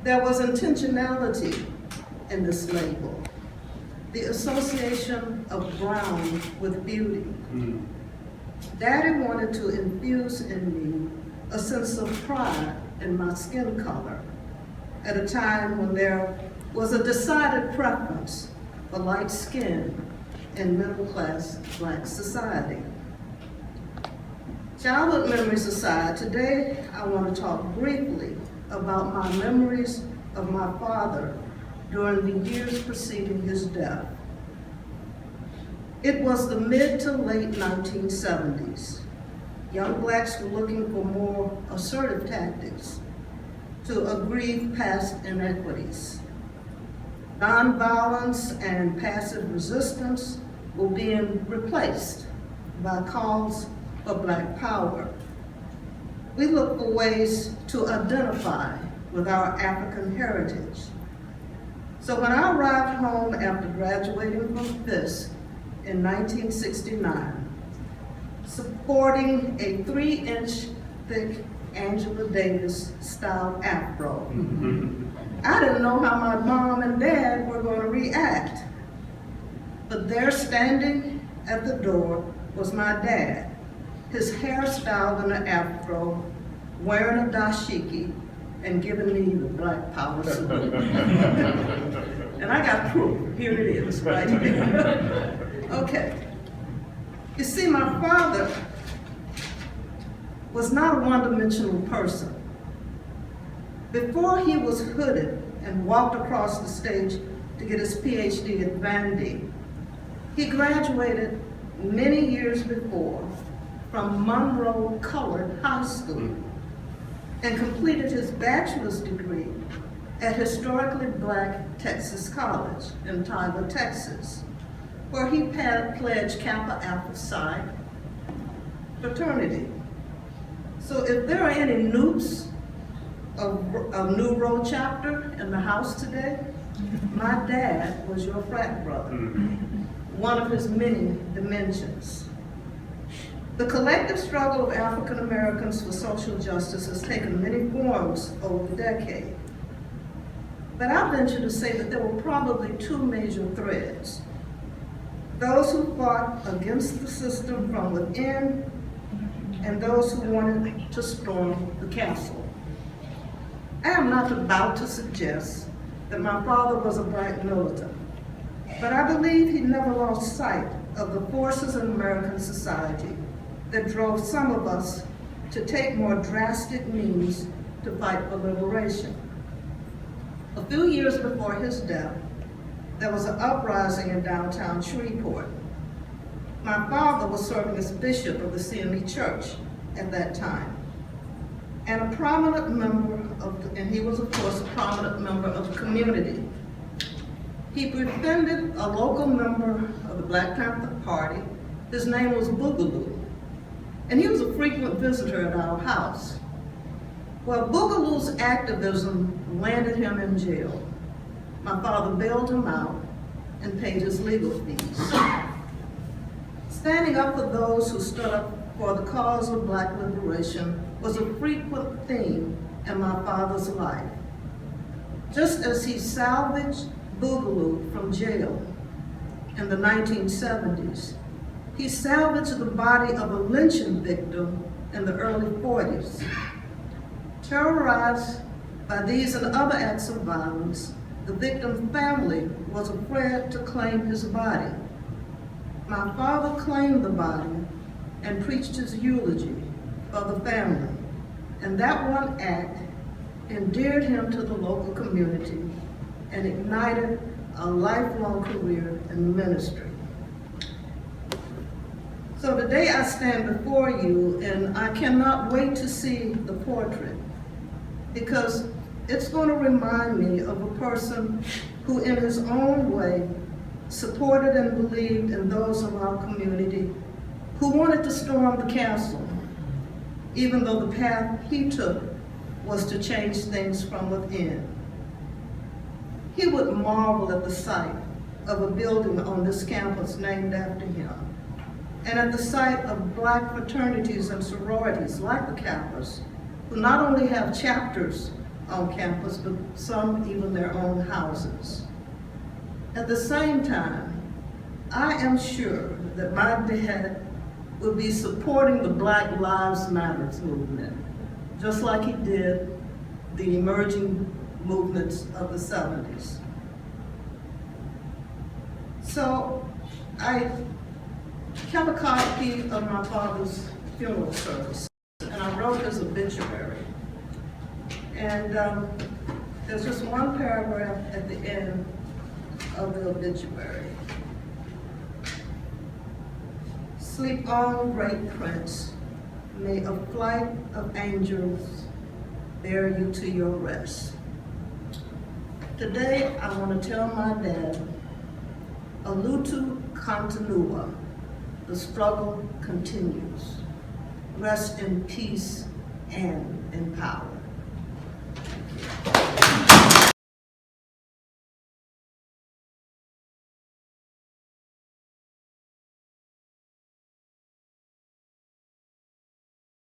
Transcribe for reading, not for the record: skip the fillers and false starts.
There was intentionality in this label, the association of brown with beauty. Daddy wanted to infuse in me a sense of pride in my skin color at a time when there was a decided preference for light skin in middle-class Black society. Childhood memories aside, today I want to talk briefly about my memories of my father during the years preceding his death. It was the mid to late 1970s. Young Blacks were looking for more assertive tactics to aggrieve past inequities. Nonviolence and passive resistance were being replaced by calls for Black power. We looked for ways to identify with our African heritage. So when I arrived home after graduating from Fisk in 1969, sporting a 3-inch thick Angela Davis style afro, I didn't know how my mom and dad were going to react. But there standing at the door was my dad, his hair styled in an afro, wearing a dashiki, and giving me the Black power salute. And I got proof. Here it is, right here. Okay. You see, my father was not a one-dimensional person. Before he was hooded and walked across the stage to get his PhD at Vandy, he graduated many years before from Monroe Colored High School and completed his bachelor's degree at historically Black Texas College in Tyler, Texas, where he pledged Kappa Alpha Psi fraternity. So if there are any newts of New Road chapter in the house today, my dad was your frat brother, one of his many dimensions. The collective struggle of African Americans for social justice has taken many forms over the decade. But I venture to say that there were probably two major threads. Those who fought against the system from within, and those who wanted to storm the castle. I am not about to suggest that my father was a Black militant, but I believe he never lost sight of the forces in American society that drove some of us to take more drastic means to fight for liberation. A few years before his death, there was an uprising in downtown Shreveport. My father was serving as bishop of the CME Church at that time, and a prominent member and he was of course a prominent member of the community. He befriended a local member of the Black Panther Party. His name was Boogaloo, and he was a frequent visitor at our house. Well, Boogaloo's activism landed him in jail. My father bailed him out and paid his legal fees. Standing up for those who stood up for the cause of Black liberation was a frequent theme in my father's life. Just as he salvaged Boogaloo from jail in the 1970s, he salvaged the body of a lynching victim in the early 40s. Terrorized by these and other acts of violence, the victim's family was afraid to claim his body. My father claimed the body and preached his eulogy for the family, and that one act endeared him to the local community and ignited a lifelong career in ministry. So today I stand before you, and I cannot wait to see the portrait, because it's going to remind me of a person who in his own way supported and believed in those of our community who wanted to storm the castle, even though the path he took was to change things from within. He would marvel at the sight of a building on this campus named after him, and at the sight of Black fraternities and sororities like the Kappas, who not only have chapters on campus, but some even their own houses. At the same time, I am sure that my dad will be supporting the Black Lives Matter movement, just like he did the emerging movements of the 70s. So I kept a copy of my father's funeral service, and I wrote his obituary. And there's just one paragraph at the end of the obituary. Sleep on, great prince, may a flight of angels bear you to your rest. Today, I want to tell my dad, Alutu continua, the struggle continues. Rest in peace and in power.